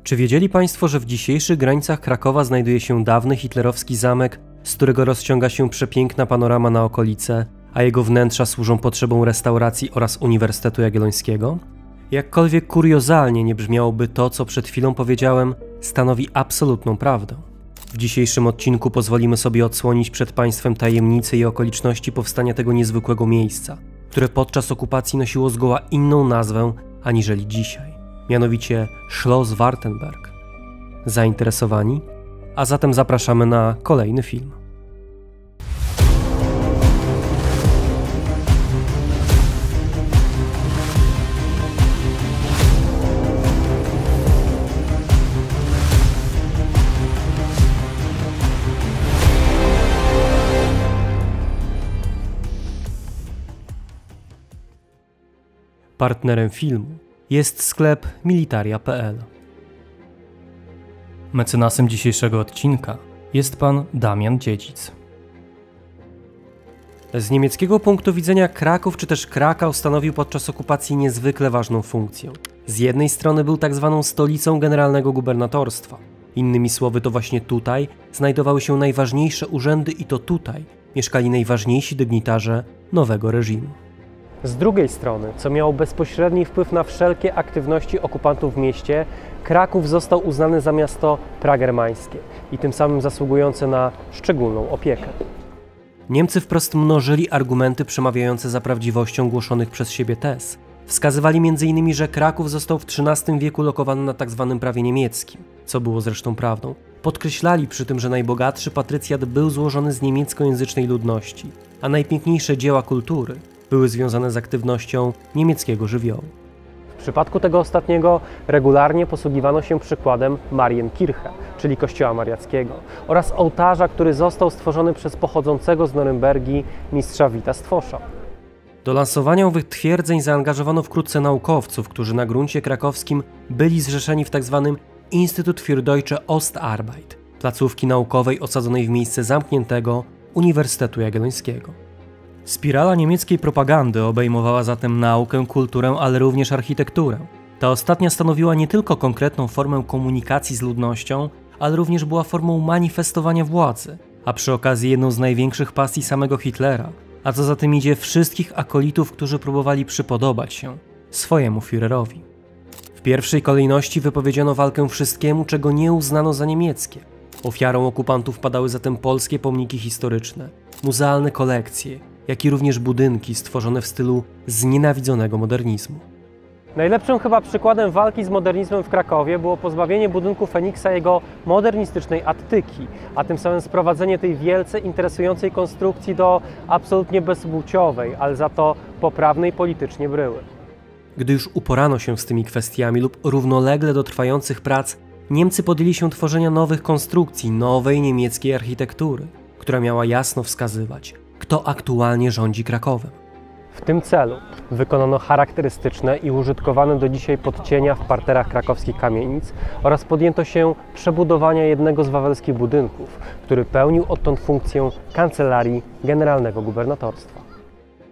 Czy wiedzieli Państwo, że w dzisiejszych granicach Krakowa znajduje się dawny hitlerowski zamek, z którego rozciąga się przepiękna panorama na okolice, a jego wnętrza służą potrzebom restauracji oraz Uniwersytetu Jagiellońskiego? Jakkolwiek kuriozalnie nie brzmiałoby to, co przed chwilą powiedziałem, stanowi absolutną prawdę. W dzisiejszym odcinku pozwolimy sobie odsłonić przed Państwem tajemnice i okoliczności powstania tego niezwykłego miejsca, które podczas okupacji nosiło zgoła inną nazwę aniżeli dzisiaj, mianowicie Schloss Wartenberg. Zainteresowani? A zatem zapraszamy na kolejny film. Partnerem filmu jest sklep militaria.pl. Mecenasem dzisiejszego odcinka jest pan Damian Dziedzic. Z niemieckiego punktu widzenia Kraków czy też Krakał stanowił podczas okupacji niezwykle ważną funkcję. Z jednej strony był tak zwaną stolicą generalnego gubernatorstwa. Innymi słowy, to właśnie tutaj znajdowały się najważniejsze urzędy i to tutaj mieszkali najważniejsi dygnitarze nowego reżimu. Z drugiej strony, co miało bezpośredni wpływ na wszelkie aktywności okupantów w mieście, Kraków został uznany za miasto pragermańskie i tym samym zasługujące na szczególną opiekę. Niemcy wprost mnożyli argumenty przemawiające za prawdziwością głoszonych przez siebie tez. Wskazywali m.in., że Kraków został w XIII wieku lokowany na tzw. prawie niemieckim, co było zresztą prawdą. Podkreślali przy tym, że najbogatszy patrycjat był złożony z niemieckojęzycznej ludności, a najpiękniejsze dzieła kultury były związane z aktywnością niemieckiego żywiołu. W przypadku tego ostatniego regularnie posługiwano się przykładem Marienkirche, czyli kościoła mariackiego, oraz ołtarza, który został stworzony przez pochodzącego z Norymbergi mistrza Wita Stwosza. Do lansowania owych twierdzeń zaangażowano wkrótce naukowców, którzy na gruncie krakowskim byli zrzeszeni w tzw. Instytut für Deutsche Ostarbeit, placówki naukowej osadzonej w miejsce zamkniętego Uniwersytetu Jagiellońskiego. Spirala niemieckiej propagandy obejmowała zatem naukę, kulturę, ale również architekturę. Ta ostatnia stanowiła nie tylko konkretną formę komunikacji z ludnością, ale również była formą manifestowania władzy, a przy okazji jedną z największych pasji samego Hitlera, a co za tym idzie wszystkich akolitów, którzy próbowali przypodobać się swojemu Führerowi. W pierwszej kolejności wypowiedziano walkę wszystkiemu, czego nie uznano za niemieckie. Ofiarą okupantów padały zatem polskie pomniki historyczne, muzealne kolekcje, jak i również budynki stworzone w stylu znienawidzonego modernizmu. Najlepszym chyba przykładem walki z modernizmem w Krakowie było pozbawienie budynku Feniksa jego modernistycznej attyki, a tym samym sprowadzenie tej wielce interesującej konstrukcji do absolutnie bezpłciowej, ale za to poprawnej politycznie bryły. Gdy już uporano się z tymi kwestiami lub równolegle do trwających prac, Niemcy podjęli się tworzenia nowych konstrukcji, nowej niemieckiej architektury, która miała jasno wskazywać, kto aktualnie rządzi Krakowem. W tym celu wykonano charakterystyczne i użytkowane do dzisiaj podcienia w parterach krakowskich kamienic oraz podjęto się przebudowania jednego z wawelskich budynków, który pełnił odtąd funkcję kancelarii generalnego gubernatorstwa.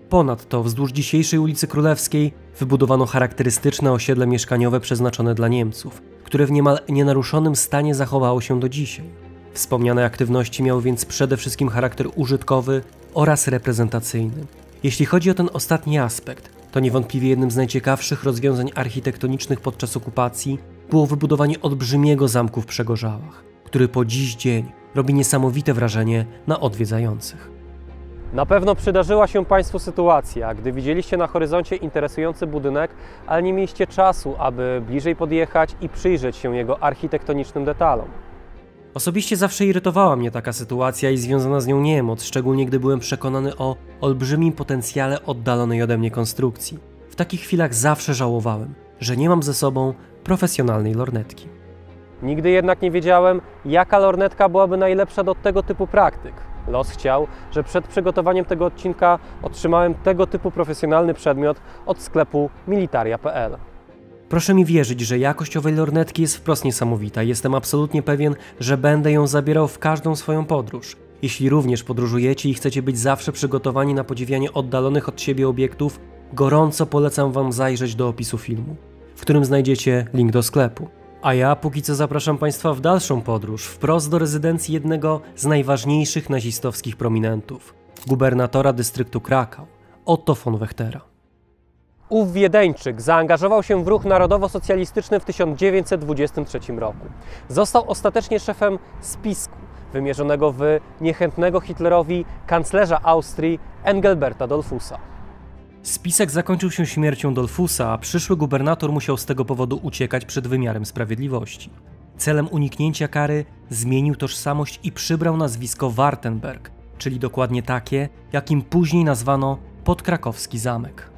Ponadto wzdłuż dzisiejszej ulicy Królewskiej wybudowano charakterystyczne osiedle mieszkaniowe przeznaczone dla Niemców, które w niemal nienaruszonym stanie zachowało się do dzisiaj. Wspomniane aktywności miały więc przede wszystkim charakter użytkowy oraz reprezentacyjny. Jeśli chodzi o ten ostatni aspekt, to niewątpliwie jednym z najciekawszych rozwiązań architektonicznych podczas okupacji było wybudowanie olbrzymiego zamku w Przegorzałach, który po dziś dzień robi niesamowite wrażenie na odwiedzających. Na pewno przydarzyła się Państwu sytuacja, gdy widzieliście na horyzoncie interesujący budynek, ale nie mieliście czasu, aby bliżej podjechać i przyjrzeć się jego architektonicznym detalom. Osobiście zawsze irytowała mnie taka sytuacja i związana z nią niemoc, szczególnie gdy byłem przekonany o olbrzymim potencjale oddalonej ode mnie konstrukcji. W takich chwilach zawsze żałowałem, że nie mam ze sobą profesjonalnej lornetki. Nigdy jednak nie wiedziałem, jaka lornetka byłaby najlepsza do tego typu praktyk. Los chciał, że przed przygotowaniem tego odcinka otrzymałem tego typu profesjonalny przedmiot od sklepu militaria.pl. Proszę mi wierzyć, że jakość owej lornetki jest wprost niesamowita i jestem absolutnie pewien, że będę ją zabierał w każdą swoją podróż. Jeśli również podróżujecie i chcecie być zawsze przygotowani na podziwianie oddalonych od siebie obiektów, gorąco polecam Wam zajrzeć do opisu filmu, w którym znajdziecie link do sklepu. A ja póki co zapraszam Państwa w dalszą podróż, wprost do rezydencji jednego z najważniejszych nazistowskich prominentów, gubernatora dystryktu Krakau, Otto von Wechtera. Ów Wiedeńczyk zaangażował się w ruch narodowo-socjalistyczny w 1923 roku. Został ostatecznie szefem spisku wymierzonego w niechętnego Hitlerowi kanclerza Austrii Engelberta Dollfussa. Spisek zakończył się śmiercią Dollfussa, a przyszły gubernator musiał z tego powodu uciekać przed wymiarem sprawiedliwości. Celem uniknięcia kary zmienił tożsamość i przybrał nazwisko Wartenberg, czyli dokładnie takie, jakim później nazwano podkrakowski zamek.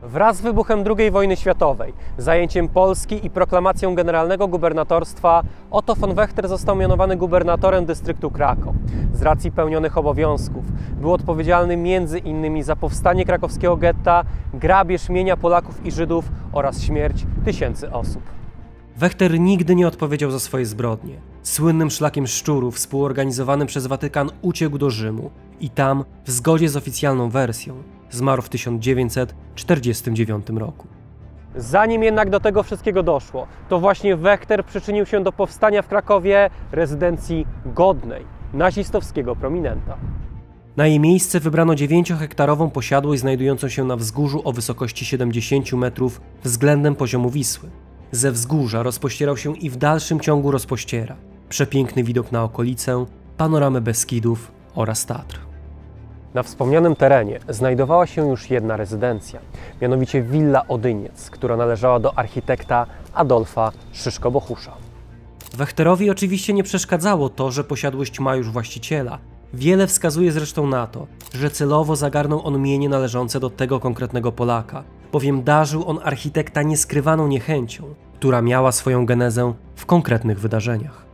Wraz z wybuchem II wojny światowej, zajęciem Polski i proklamacją generalnego gubernatorstwa Otto von Wechter został mianowany gubernatorem dystryktu Krakau. Z racji pełnionych obowiązków był odpowiedzialny m.in. za powstanie krakowskiego getta, grabież mienia Polaków i Żydów oraz śmierć tysięcy osób. Wechter nigdy nie odpowiedział za swoje zbrodnie. Słynnym szlakiem szczurów współorganizowany przez Watykan uciekł do Rzymu i tam, w zgodzie z oficjalną wersją, zmarł w 1949 roku. Zanim jednak do tego wszystkiego doszło, to właśnie Wechter przyczynił się do powstania w Krakowie rezydencji godnej nazistowskiego prominenta. Na jej miejsce wybrano 9-hektarową posiadłość znajdującą się na wzgórzu o wysokości 70 metrów względem poziomu Wisły. Ze wzgórza rozpościerał się i w dalszym ciągu rozpościera przepiękny widok na okolicę, panoramę Beskidów oraz Tatr. Na wspomnianym terenie znajdowała się już jedna rezydencja, mianowicie Willa Odyniec, która należała do architekta Adolfa Szyszko-Bohusza. Wechterowi oczywiście nie przeszkadzało to, że posiadłość ma już właściciela. Wiele wskazuje zresztą na to, że celowo zagarnął on mienie należące do tego konkretnego Polaka, bowiem darzył on architekta nieskrywaną niechęcią, która miała swoją genezę w konkretnych wydarzeniach.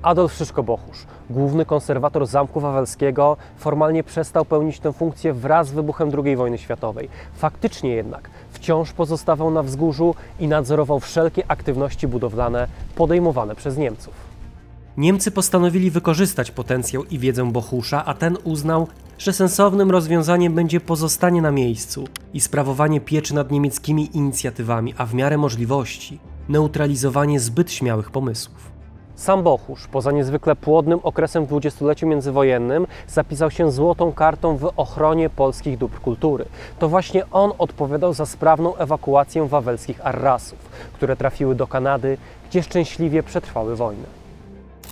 Adolf Szyszko-Bohusz, główny konserwator Zamku Wawelskiego, formalnie przestał pełnić tę funkcję wraz z wybuchem II wojny światowej. Faktycznie jednak wciąż pozostawał na wzgórzu i nadzorował wszelkie aktywności budowlane podejmowane przez Niemców. Niemcy postanowili wykorzystać potencjał i wiedzę Bohusza, a ten uznał, że sensownym rozwiązaniem będzie pozostanie na miejscu i sprawowanie pieczy nad niemieckimi inicjatywami, a w miarę możliwości neutralizowanie zbyt śmiałych pomysłów. Sam Bohusz, poza niezwykle płodnym okresem w dwudziestoleciu międzywojennym, zapisał się złotą kartą w ochronie polskich dóbr kultury. To właśnie on odpowiadał za sprawną ewakuację wawelskich arrasów, które trafiły do Kanady, gdzie szczęśliwie przetrwały wojnę.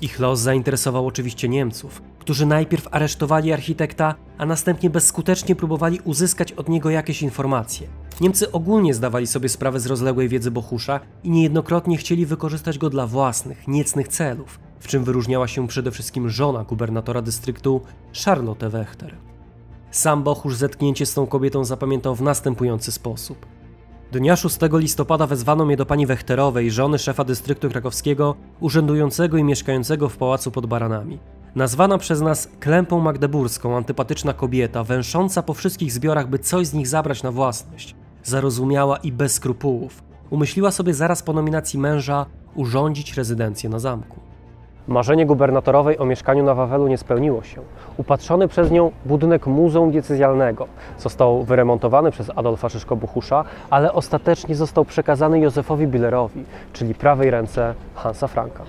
Ich los zainteresował oczywiście Niemców, którzy najpierw aresztowali architekta, a następnie bezskutecznie próbowali uzyskać od niego jakieś informacje. Niemcy ogólnie zdawali sobie sprawę z rozległej wiedzy Bohusza i niejednokrotnie chcieli wykorzystać go dla własnych, niecnych celów, w czym wyróżniała się przede wszystkim żona gubernatora dystryktu, Charlotte Wechter. Sam Bohusz zetknięcie z tą kobietą zapamiętał w następujący sposób. Dnia 6 listopada wezwano mnie do pani Wechterowej, żony szefa dystryktu krakowskiego, urzędującego i mieszkającego w pałacu pod Baranami. Nazwana przez nas Klępą Magdeburską, antypatyczna kobieta, węsząca po wszystkich zbiorach, by coś z nich zabrać na własność. Zarozumiała i bez skrupułów. Umyśliła sobie zaraz po nominacji męża urządzić rezydencję na zamku. Marzenie gubernatorowej o mieszkaniu na Wawelu nie spełniło się. Upatrzony przez nią budynek muzeum decyzjalnego został wyremontowany przez Adolfa Szyszko-Bohusza, ale ostatecznie został przekazany Józefowi Billerowi, czyli prawej ręce Hansa Franka.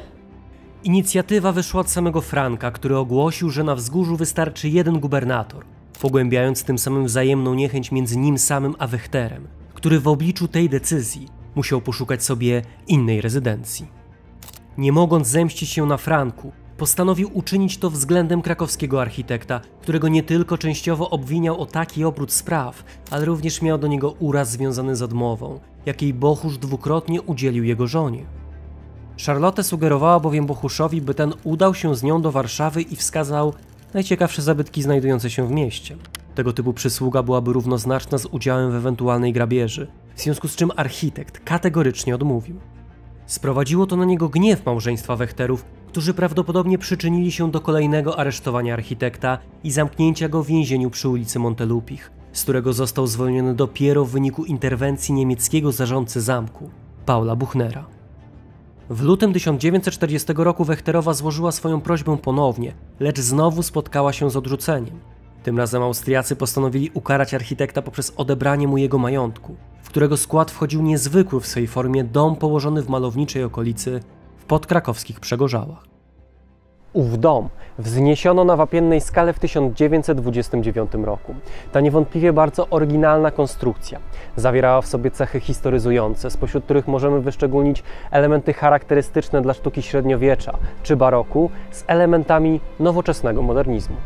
Inicjatywa wyszła od samego Franka, który ogłosił, że na wzgórzu wystarczy jeden gubernator, pogłębiając tym samym wzajemną niechęć między nim samym a Wechterem, który w obliczu tej decyzji musiał poszukać sobie innej rezydencji. Nie mogąc zemścić się na Franku, postanowił uczynić to względem krakowskiego architekta, którego nie tylko częściowo obwiniał o taki obrót spraw, ale również miał do niego uraz związany z odmową, jakiej Bohusz dwukrotnie udzielił jego żonie. Charlotte sugerowała bowiem Bohuszowi, by ten udał się z nią do Warszawy i wskazał najciekawsze zabytki znajdujące się w mieście. Tego typu przysługa byłaby równoznaczna z udziałem w ewentualnej grabieży, w związku z czym architekt kategorycznie odmówił. Sprowadziło to na niego gniew małżeństwa Wechterów, którzy prawdopodobnie przyczynili się do kolejnego aresztowania architekta i zamknięcia go w więzieniu przy ulicy Montelupich, z którego został zwolniony dopiero w wyniku interwencji niemieckiego zarządcy zamku, Paula Buchnera. W lutym 1940 roku Wechterowa złożyła swoją prośbę ponownie, lecz znowu spotkała się z odrzuceniem. Tym razem Austriacy postanowili ukarać architekta poprzez odebranie mu jego majątku, w którego skład wchodził niezwykły w swej formie dom położony w malowniczej okolicy w podkrakowskich Przegorzałach. Ów dom wzniesiono na wapiennej skale w 1929 roku. Ta niewątpliwie bardzo oryginalna konstrukcja zawierała w sobie cechy historyzujące, spośród których możemy wyszczególnić elementy charakterystyczne dla sztuki średniowiecza czy baroku z elementami nowoczesnego modernizmu.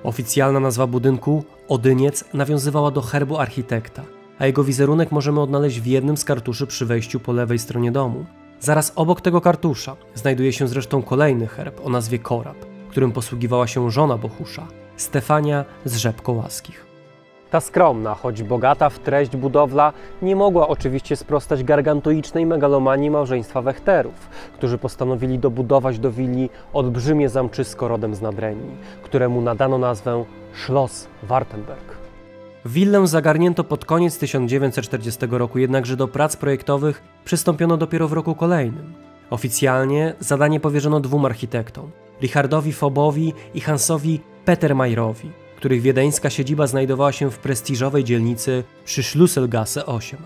Oficjalna nazwa budynku, Odyniec, nawiązywała do herbu architekta, a jego wizerunek możemy odnaleźć w jednym z kartuszy przy wejściu po lewej stronie domu. Zaraz obok tego kartusza znajduje się zresztą kolejny herb o nazwie Korab, którym posługiwała się żona Bohusza, Stefania z Rzepkołaskich. Ta skromna, choć bogata w treść budowla nie mogła oczywiście sprostać gargantuicznej megalomanii małżeństwa Wechterów, którzy postanowili dobudować do willi olbrzymie zamczysko rodem z Nadrenii, któremu nadano nazwę Schloss Wartenberg. Willę zagarnięto pod koniec 1940 roku, jednakże do prac projektowych przystąpiono dopiero w roku kolejnym. Oficjalnie zadanie powierzono dwóm architektom, Richardowi Fobowi i Hansowi Petermajerowi, których wiedeńska siedziba znajdowała się w prestiżowej dzielnicy przy Schlüsselgasse 8.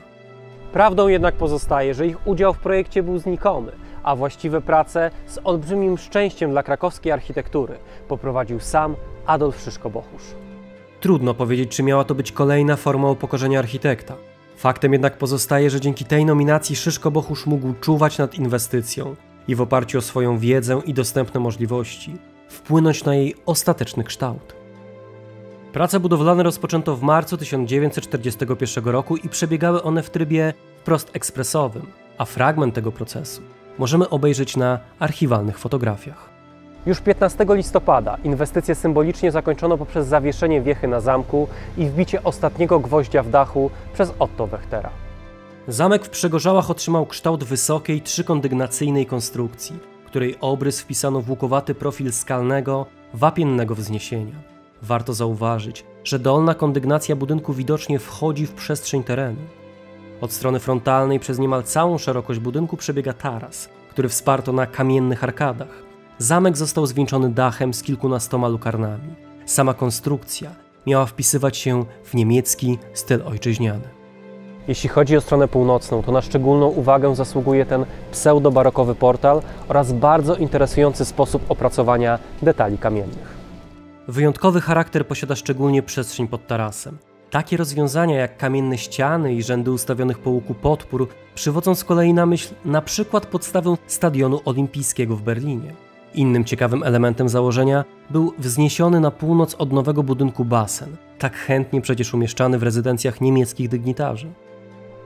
Prawdą jednak pozostaje, że ich udział w projekcie był znikomy, a właściwe prace z olbrzymim szczęściem dla krakowskiej architektury poprowadził sam Adolf Szyszko-Bohusz. Trudno powiedzieć, czy miała to być kolejna forma upokorzenia architekta. Faktem jednak pozostaje, że dzięki tej nominacji Szyszko-Bohusz mógł czuwać nad inwestycją i w oparciu o swoją wiedzę i dostępne możliwości wpłynąć na jej ostateczny kształt. Prace budowlane rozpoczęto w marcu 1941 roku i przebiegały one w trybie wprost ekspresowym, a fragment tego procesu możemy obejrzeć na archiwalnych fotografiach. Już 15 listopada inwestycje symbolicznie zakończono poprzez zawieszenie wiechy na zamku i wbicie ostatniego gwoździa w dachu przez Otto Wechtera. Zamek w Przegorzałach otrzymał kształt wysokiej, trzykondygnacyjnej konstrukcji, której obrys wpisano w łukowaty profil skalnego, wapiennego wzniesienia. Warto zauważyć, że dolna kondygnacja budynku widocznie wchodzi w przestrzeń terenu. Od strony frontalnej przez niemal całą szerokość budynku przebiega taras, który wsparto na kamiennych arkadach. Zamek został zwieńczony dachem z kilkunastoma lukarnami. Sama konstrukcja miała wpisywać się w niemiecki styl ojczyźniany. Jeśli chodzi o stronę północną, to na szczególną uwagę zasługuje ten pseudo-barokowy portal oraz bardzo interesujący sposób opracowania detali kamiennych. Wyjątkowy charakter posiada szczególnie przestrzeń pod tarasem. Takie rozwiązania jak kamienne ściany i rzędy ustawionych po łuku podpór przywodzą z kolei na myśl na przykład podstawę Stadionu Olimpijskiego w Berlinie. Innym ciekawym elementem założenia był wzniesiony na północ od nowego budynku basen, tak chętnie przecież umieszczany w rezydencjach niemieckich dygnitarzy.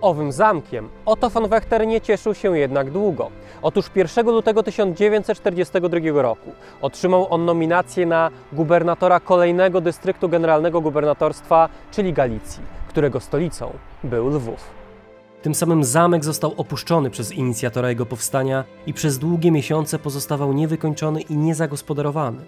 Owym zamkiem Otto von Wechter nie cieszył się jednak długo. Otóż 1 lutego 1942 roku otrzymał on nominację na gubernatora kolejnego dystryktu generalnego gubernatorstwa, czyli Galicji, którego stolicą był Lwów. Tym samym zamek został opuszczony przez inicjatora jego powstania i przez długie miesiące pozostawał niewykończony i niezagospodarowany.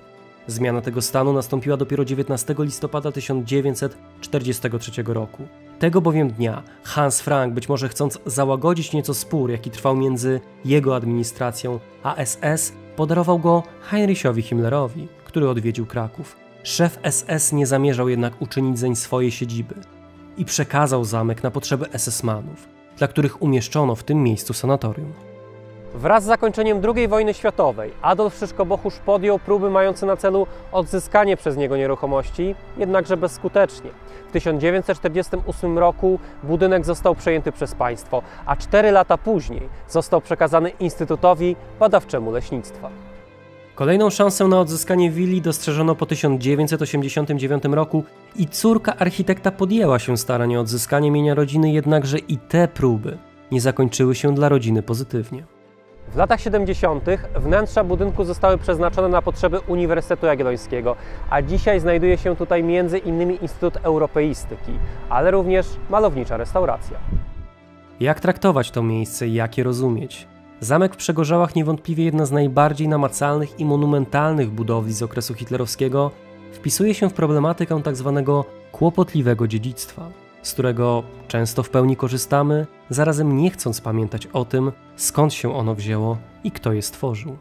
Zmiana tego stanu nastąpiła dopiero 19 listopada 1943 roku. Tego bowiem dnia Hans Frank, być może chcąc załagodzić nieco spór, jaki trwał między jego administracją a SS, podarował go Heinrichowi Himmlerowi, który odwiedził Kraków. Szef SS nie zamierzał jednak uczynić zeń swojej siedziby i przekazał zamek na potrzeby SS-manów, dla których umieszczono w tym miejscu sanatorium. Wraz z zakończeniem II wojny światowej Adolf Szyszko-Bohusz podjął próby mające na celu odzyskanie przez niego nieruchomości, jednakże bezskutecznie. W 1948 roku budynek został przejęty przez państwo, a 4 lata później został przekazany Instytutowi Badawczemu Leśnictwa. Kolejną szansę na odzyskanie willi dostrzeżono po 1989 roku i córka architekta podjęła się starań o odzyskanie mienia rodziny, jednakże i te próby nie zakończyły się dla rodziny pozytywnie. W latach 70. wnętrza budynku zostały przeznaczone na potrzeby Uniwersytetu Jagiellońskiego, a dzisiaj znajduje się tutaj m.in. Instytut Europeistyki, ale również malownicza restauracja. Jak traktować to miejsce i jak je rozumieć? Zamek w Przegorzałach niewątpliwie jedna z najbardziej namacalnych i monumentalnych budowli z okresu hitlerowskiego wpisuje się w problematykę tzw. kłopotliwego dziedzictwa, z którego często w pełni korzystamy, zarazem nie chcąc pamiętać o tym, skąd się ono wzięło i kto je stworzył.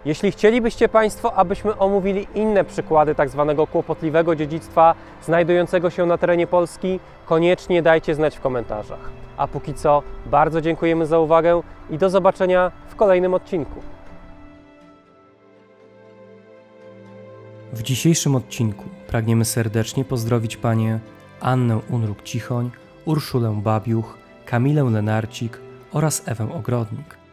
Jeśli chcielibyście Państwo, abyśmy omówili inne przykłady tak zwanego kłopotliwego dziedzictwa znajdującego się na terenie Polski, koniecznie dajcie znać w komentarzach. A póki co, bardzo dziękujemy za uwagę i do zobaczenia w kolejnym odcinku. W dzisiejszym odcinku pragniemy serdecznie pozdrowić panie Annę Unruk-Cichoń, Urszulę Babiuch, Kamilę Lenarcik oraz Ewę Ogrodnik.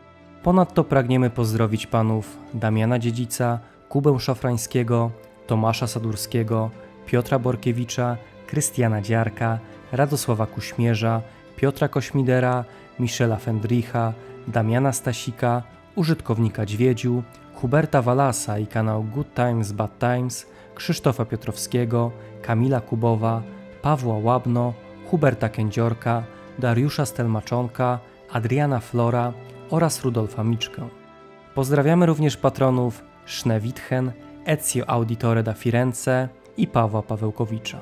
Ponadto pragniemy pozdrowić panów Damiana Dziedzica, Kubę Szafrańskiego, Tomasza Sadurskiego, Piotra Borkiewicza, Krystiana Dziarka, Radosława Kuśmierza, Piotra Kośmidera, Michela Fendricha, Damiana Stasika, użytkownika Dźwiedziu, Huberta Walasa i kanał Good Times Bad Times, Krzysztofa Piotrowskiego, Kamila Kubowa, Pawła Łabno, Huberta Kędziorka, Dariusza Stelmaczonka, Adriana Flora oraz Rudolfa Miczkę. Pozdrawiamy również patronów Szne Witchen, Ezio Auditore da Firenze i Pawła Pawełkowicza.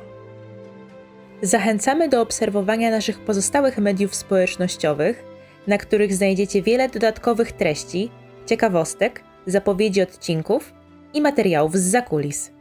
Zachęcamy do obserwowania naszych pozostałych mediów społecznościowych, na których znajdziecie wiele dodatkowych treści, ciekawostek, zapowiedzi odcinków i materiałów zza kulis.